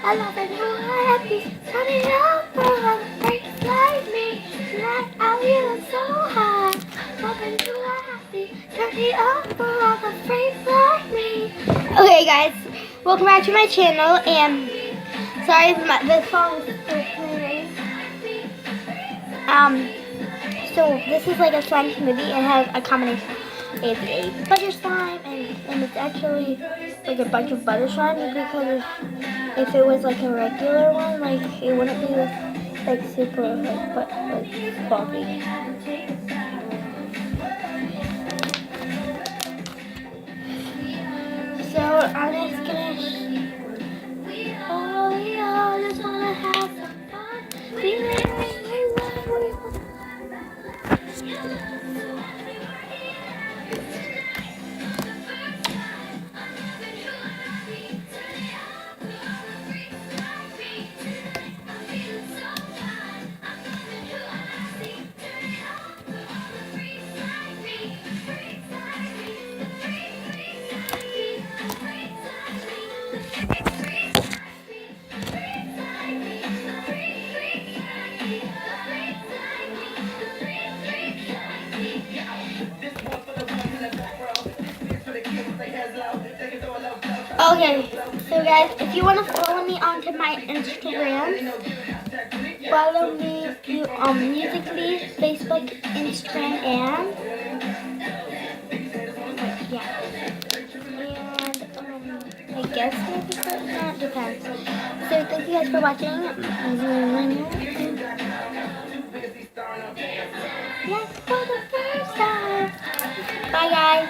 I love it, you are happy. Turn it up for all the freaks like me. Tonight out here look so high. Love it, you are happy. Turn it up for all the freaks like me. Okay, guys, welcome back to my channel. And sorry if the song is so clear. So this is like a slime smoothie. It has a combination. It's a butter slime and it's actually like a bunch of butter slime, because if it was like a regular one, like it wouldn't be like super like foggy. So I'm just gonna. Oh, we all just wanna have some fun. Feeling. Okay, so guys, if you want to follow me onto my Instagram, follow me Musically, Facebook, Instagram, and yeah, and I guess maybe that depends. So thank you guys for watching. Yes, for the first time. Bye guys.